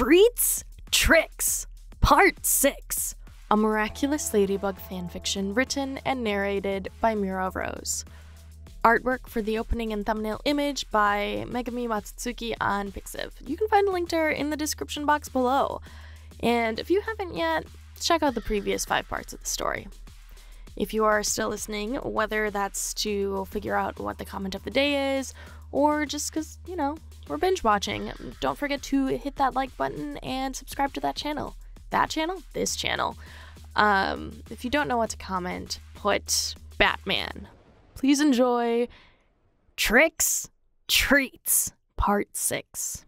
Treats, Tricks, Part 6. A Miraculous Ladybug fanfiction written and narrated by Mira Rose. Artwork for the opening and thumbnail image by Megami Matsutsuki on Pixiv. You can find a link to her in the description box below. And if you haven't yet, check out the previous 5 parts of the story. If you are still listening, whether that's to figure out what the comment of the day is, or just because, we're binge watching, don't forget to hit that like button and subscribe to that channel. That channel? This channel. If you don't know what to comment, put Batman. Please enjoy Tricks, Treats, Part 6.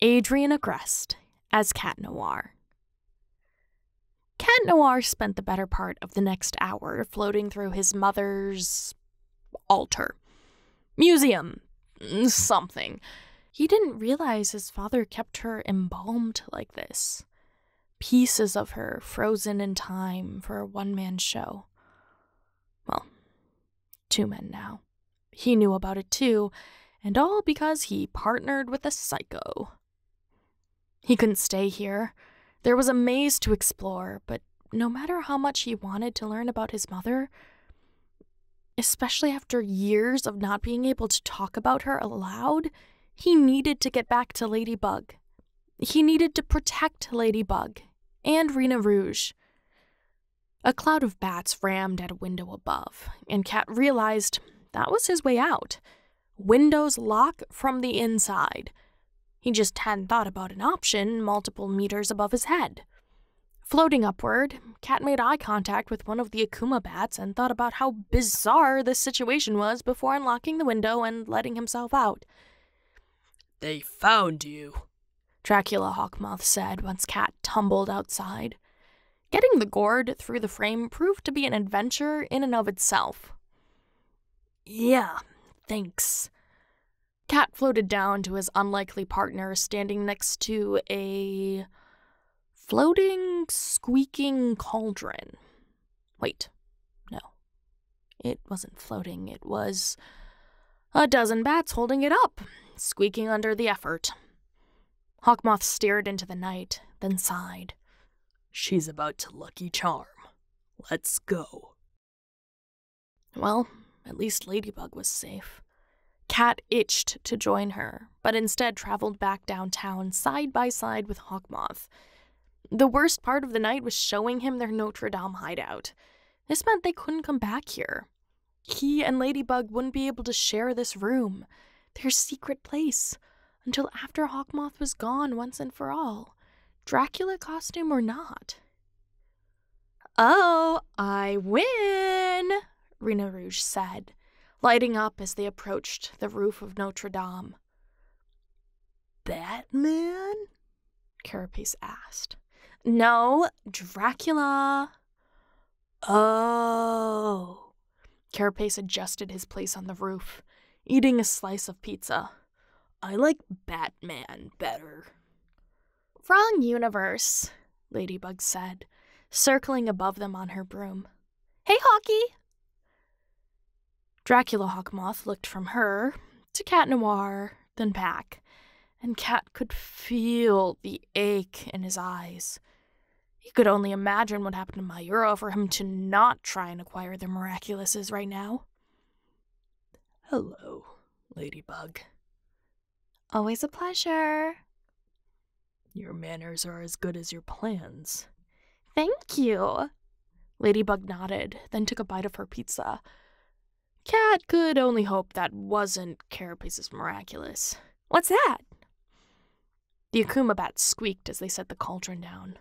Adrien Agreste as Cat Noir. Cat Noir spent the better part of the next hour floating through his mother's altar. Museum. Something. He didn't realize his father kept her embalmed like this. Pieces of her frozen in time for a one-man show. Well, 2 men now. He knew about it too, and all because he partnered with a psycho. He couldn't stay here. There was a maze to explore, but no matter how much he wanted to learn about his mother, especially after years of not being able to talk about her aloud, he needed to get back to Ladybug. He needed to protect Ladybug and Rena Rouge. A cloud of bats rammed at a window above, and Cat realized that was his way out. Windows lock from the inside. He just hadn't thought about an option multiple meters above his head. Floating upward, Cat made eye contact with one of the Akuma bats and thought about how bizarre this situation was before unlocking the window and letting himself out. "They found you," Dracula Hawkmoth said once Cat tumbled outside. Getting the gourd through the frame proved to be an adventure in and of itself. "Yeah, thanks." Cat floated down to his unlikely partner standing next to a floating, squeaking cauldron. Wait, no. It wasn't floating. It was a dozen bats holding it up, squeaking under the effort. Hawkmoth stared into the night, then sighed. "She's about to Lucky Charm. Let's go." Well, at least Ladybug was safe. Cat itched to join her, but instead traveled back downtown side by side with Hawkmoth. The worst part of the night was showing him their Notre Dame hideout. This meant they couldn't come back here. He and Ladybug wouldn't be able to share this room, their secret place, until after Hawkmoth was gone once and for all, Dracula costume or not. "Oh, I win," Rena Rouge said, lighting up as they approached the roof of Notre Dame. "Batman?" Carapace asked. "No, Dracula." "Oh." Carapace adjusted his place on the roof, eating a slice of pizza. "I like Batman better." "Wrong universe," Ladybug said, circling above them on her broom. "Hey, Hawky!" Dracula Hawkmoth looked from her to Cat Noir, then back, and Cat could feel the ache in his eyes. He could only imagine what happened to Mayura for him to not try and acquire the Miraculouses right now. "Hello, Ladybug." "Always a pleasure." "Your manners are as good as your plans." "Thank you." Ladybug nodded, then took a bite of her pizza. Cat could only hope that wasn't Carapace's Miraculous. "What's that?" The Akuma bats squeaked as they set the cauldron down.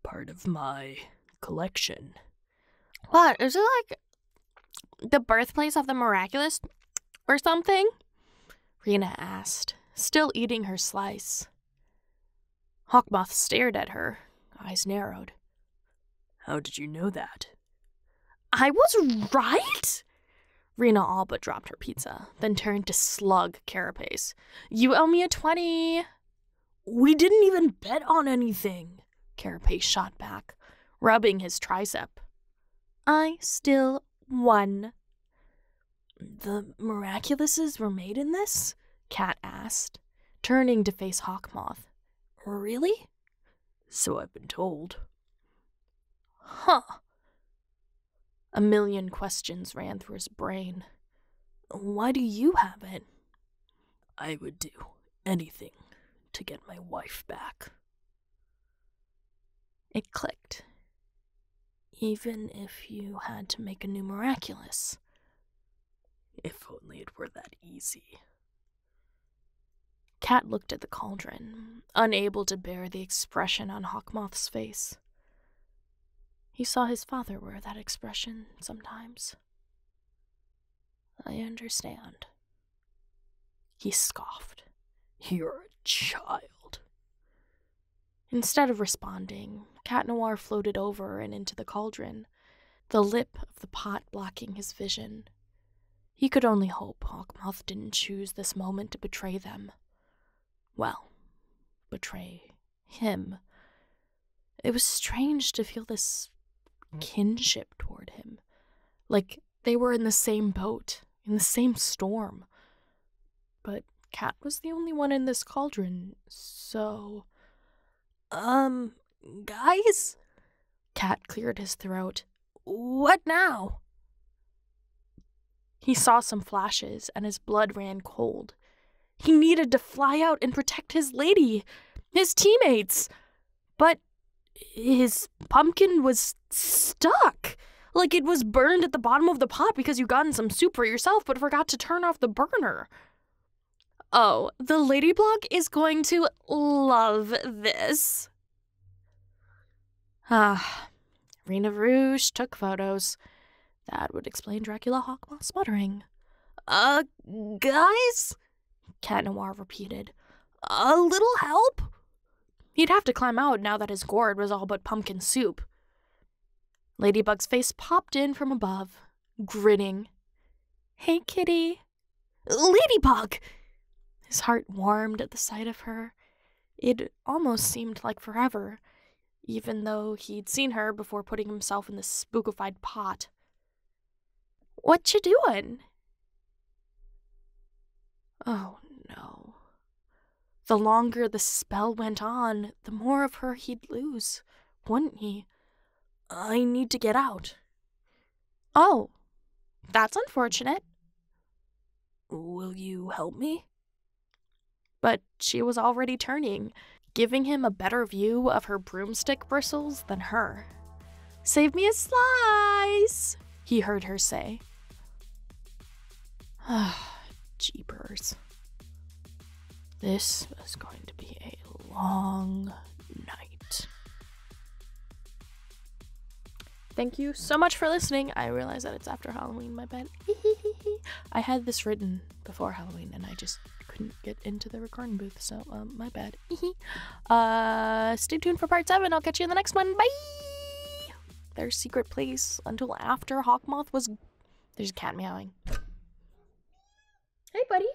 "Part of my collection." "What, is it like the birthplace of the Miraculous or something?" Rena asked, still eating her slice. Hawkmoth stared at her, eyes narrowed. "How did you know that?" "I was right?" Rena all but dropped her pizza, then turned to slug Carapace. "You owe me a 20. "We didn't even bet on anything," Carapace shot back, rubbing his tricep. "I still won." "The Miraculouses were made in this?" Cat asked, turning to face Hawkmoth. Really? So I've been told. Huh. A million questions ran through his brain. Why do you have it? I would do anything to get my wife back. It clicked. Even if you had to make a new miraculous. If only it were that easy. Kat looked at the cauldron, unable to bear the expression on Hawkmoth's face. He saw his father wear that expression sometimes. I understand. He scoffed. You're a child. Instead of responding, Cat Noir floated over and into the cauldron, the lip of the pot blocking his vision. He could only hope Hawkmoth didn't choose this moment to betray them. Well, betray him. It was strange to feel this kinship toward him, like they were in the same boat, in the same storm. But Cat was the only one in this cauldron, so... Guys? Cat cleared his throat. What now? He saw some flashes, and his blood ran cold. He needed to fly out and protect his lady, his teammates. But his pumpkin was stuck. Like it was burned at the bottom of the pot because you got in some soup for yourself but forgot to turn off the burner. Oh, the Ladyblock is going to love this. Rena Rouge took photos. That would explain Dracula Hawkmoth's muttering. Guys? Cat Noir repeated. A little help? He'd have to climb out now that his gourd was all but pumpkin soup. Ladybug's face popped in from above, grinning. Hey, kitty. Ladybug! His heart warmed at the sight of her. It almost seemed like forever, even though he'd seen her before putting himself in the spookified pot. What you doing? Oh, no. The longer the spell went on, the more of her he'd lose, wouldn't he? I need to get out. Oh, that's unfortunate. Will you help me? But she was already turning, giving him a better view of her broomstick bristles than her. Save me a slice, he heard her say. Jeepers. This is going to be a long night. Thank you so much for listening. I realize that it's after Halloween, my bad. I had this written before Halloween and I just couldn't get into the recording booth, so my bad. Stay tuned for part 7. I'll catch you in the next one. Bye! Their secret place until after Hawkmoth was... There's a cat meowing. Hey, buddy.